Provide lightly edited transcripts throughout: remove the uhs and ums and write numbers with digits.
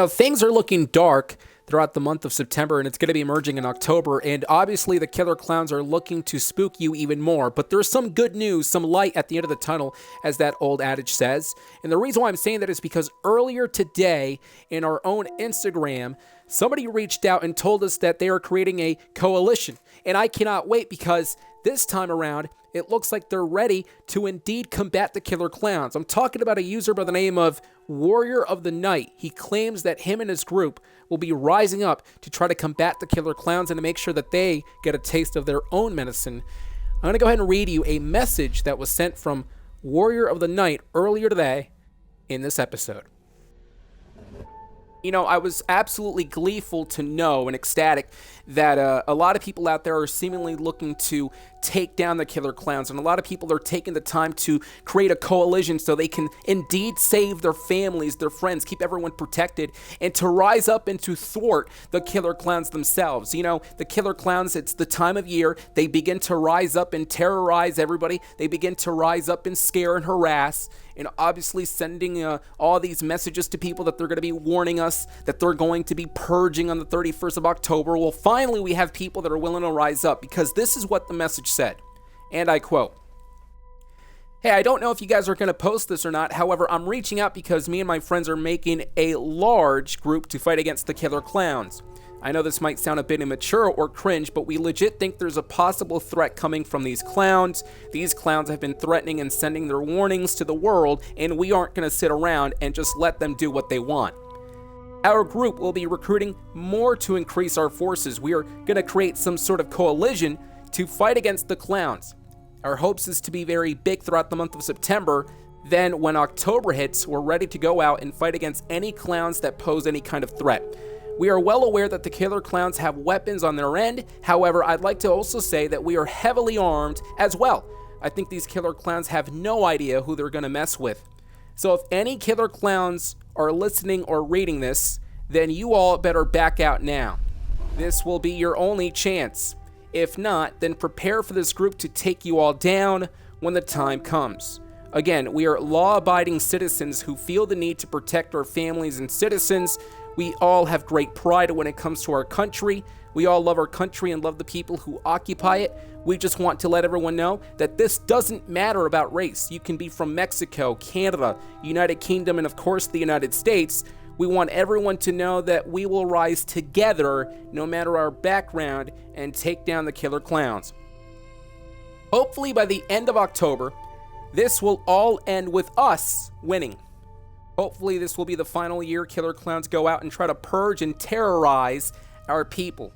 Things are looking dark throughout the month of September, and it's going to be emerging in October. And obviously, the killer clowns are looking to spook you even more. But there's some good news, some light at the end of the tunnel, as that old adage says. And the reason why I'm saying that is because earlier today, in our own Instagram, somebody reached out and told us that they are creating a coalition. And I cannot wait because this time around, it looks like they're ready to indeed combat the killer clowns. I'm talking about a user by the name of Warrior of the Night. He claims that him and his group will be rising up to try to combat the killer clowns and to make sure that they get a taste of their own medicine. I'm going to go ahead and read you a message that was sent from Warrior of the Night earlier today in this episode. I was absolutely gleeful to know and ecstatic that a lot of people out there are seemingly looking to take down the killer clowns, and a lot of people are taking the time to create a coalition so they can indeed save their families, their friends, keep everyone protected, and to rise up and to thwart the killer clowns themselves. The killer clowns, it's the time of year they begin to rise up and terrorize everybody. They begin to rise up and scare and harass, and obviously sending all these messages to people that they're going to be warning us that they're going to be purging on the 31st of October. Well, finally, we have people that are willing to rise up, because this is what the message said, and I quote, "Hey, I don't know if you guys are going to post this or not. However, I'm reaching out because me and my friends are making a large group to fight against the killer clowns. I know this might sound a bit immature or cringe, but we legit think there's a possible threat coming from these clowns. These clowns have been threatening and sending their warnings to the world, and we aren't going to sit around and just let them do what they want. Our group will be recruiting more to increase our forces. We are going to create some sort of coalition to fight against the clowns. Our hopes is to be very big throughout the month of September. Then when October hits, we're ready to go out and fight against any clowns that pose any kind of threat. We are well aware that the killer clowns have weapons on their end. However, I'd like to also say that we are heavily armed as well. I think these killer clowns have no idea who they're going to mess with. So if any killer clowns are listening or reading this, then you all better back out now. This will be your only chance. If not, then prepare for this group to take you all down when the time comes. Again, we are law-abiding citizens who feel the need to protect our families and citizens. We all have great pride when it comes to our country. We all love our country and love the people who occupy it. We just want to let everyone know that this doesn't matter about race. You can be from Mexico, Canada, United Kingdom, and of course the United States. We want everyone to know that we will rise together, no matter our background, and take down the killer clowns. Hopefully by the end of October, this will all end with us winning. Hopefully this will be the final year killer clowns go out and try to purge and terrorize our people.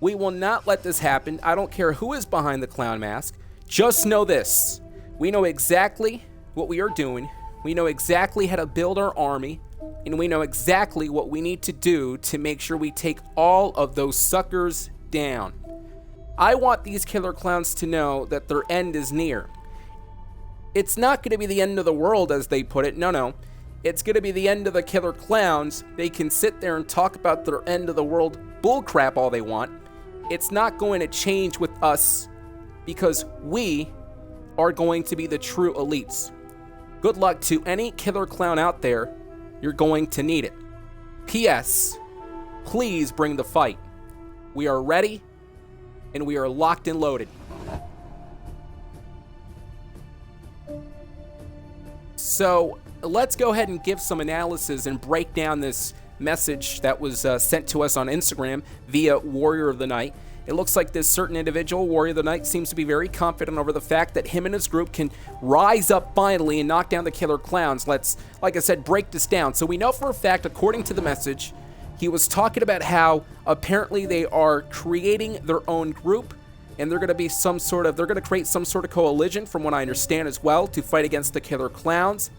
We will not let this happen. I don't care who is behind the clown mask. Just know this. We know exactly what we are doing. We know exactly how to build our army. And we know exactly what we need to do to make sure we take all of those suckers down. I want these killer clowns to know that their end is near. It's not going to be the end of the world, as they put it. No. It's going to be the end of the killer clowns. They can sit there and talk about their end of the world bullcrap all they want. It's not going to change with us, because we are going to be the true elites. Good luck to any killer clown out there. You're going to need it. P.S. Please bring the fight. We are ready, and we are locked and loaded. So let's go ahead and give some analysis and break down this message that was sent to us on Instagram via Warrior of the Night. It looks like this certain individual, Warrior of the Night, seems to be very confident over the fact that him and his group can rise up finally and knock down the killer clowns. Let's, like I said, break this down. So we know for a fact, according to the message, he was talking about how apparently they are creating their own group, and they're going to be they're going to create some sort of coalition, from what I understand as well, to fight against the killer clowns.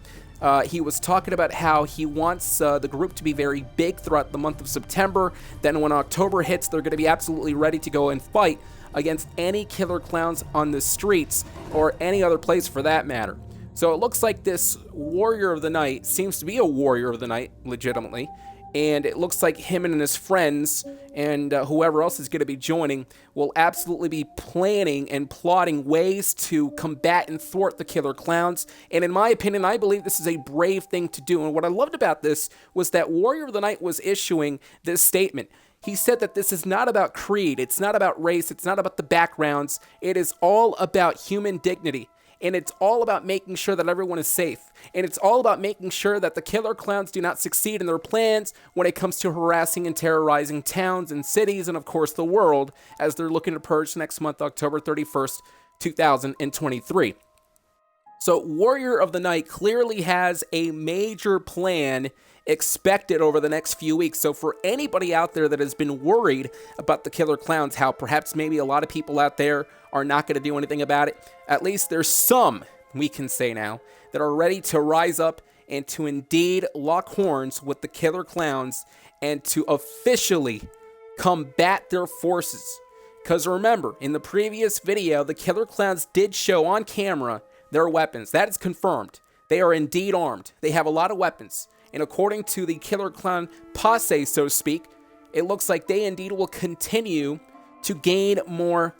He was talking about how he wants the group to be very big throughout the month of September. Then when October hits, they're going to be absolutely ready to go and fight against any killer clowns on the streets, or any other place for that matter. So it looks like this Warrior of the Night seems to be a Warrior of the Night, legitimately. and it looks like him and his friends and whoever else is going to be joining will absolutely be planning and plotting ways to combat and thwart the Killer Clowns. And in my opinion, I believe this is a brave thing to do. And what I loved about this was that Warrior of the Night was issuing this statement. He said that this is not about creed, it's not about race, it's not about the backgrounds, it is all about human dignity. And it's all about making sure that everyone is safe. And it's all about making sure that the Killer Clowns do not succeed in their plans when it comes to harassing and terrorizing towns and cities and, of course, the world as they're looking to purge next month, October 31st, 2023. So Warrior of the Night clearly has a major plan expected over the next few weeks. So for anybody out there that has been worried about the Killer Clowns, how perhaps maybe a lot of people out there are not going to do anything about it, at least there's some, we can say now, that are ready to rise up and to indeed lock horns with the Killer Clowns and to officially combat their forces. Because remember, in the previous video, the Killer Clowns did show on camera their weapons. That is confirmed. They are indeed armed. They have a lot of weapons. And according to the Killer Clown posse, so to speak, it looks like they indeed will continue to gain more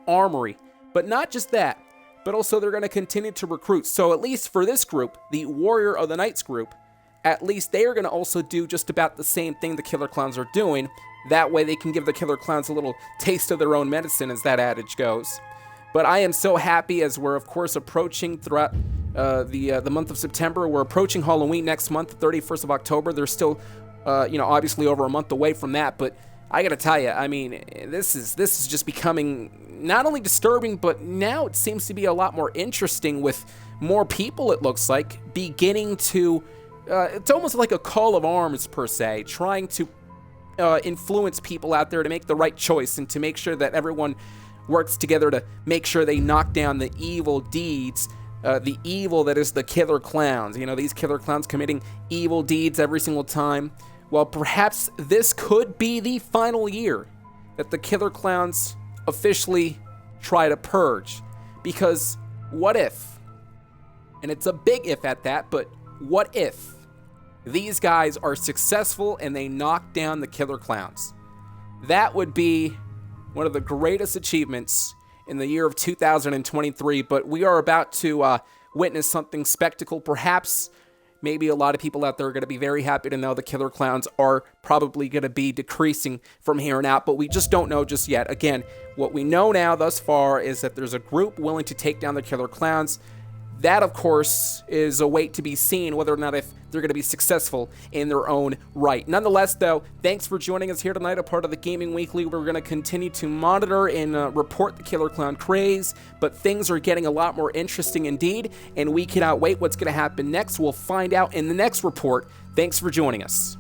armory. But not just that, but also they're going to continue to recruit. So at least for this group, the Warrior of the Night's group, at least they are going to also do just about the same thing the Killer Clowns are doing. That way they can give the Killer Clowns a little taste of their own medicine, as that adage goes. But I am so happy as we're, of course, approaching throughout the month of September. We're approaching Halloween next month, the 31st of October. There's still, obviously over a month away from that. But I got to tell you, I mean, this is just becoming not only disturbing, but now it seems to be a lot more interesting with more people, it looks like, beginning to, it's almost like a call of arms, per se, trying to influence people out there to make the right choice and to make sure that everyone works together to make sure they knock down the evil deeds, the evil that is the Killer Clowns. You know, these Killer Clowns committing evil deeds every single time. Well, perhaps this could be the final year that the Killer Clowns officially try to purge. Because what if, and it's a big if at that, but what if these guys are successful and they knock down the Killer Clowns? That would be one of the greatest achievements in the year of 2023, but we are about to witness something spectacle. Perhaps, maybe a lot of people out there are going to be very happy to know the Killer Clowns are probably going to be decreasing from here on out, but we just don't know just yet. Again, what we know now thus far is that there's a group willing to take down the Killer Clowns. That, of course, is a wait to be seen, whether or not if they're going to be successful in their own right. Nonetheless, though, thanks for joining us here tonight, a part of the Gaming Weekly. We're going to continue to monitor and report the Killer Clown craze, but things are getting a lot more interesting indeed, and we cannot wait what's going to happen next. We'll find out in the next report. Thanks for joining us.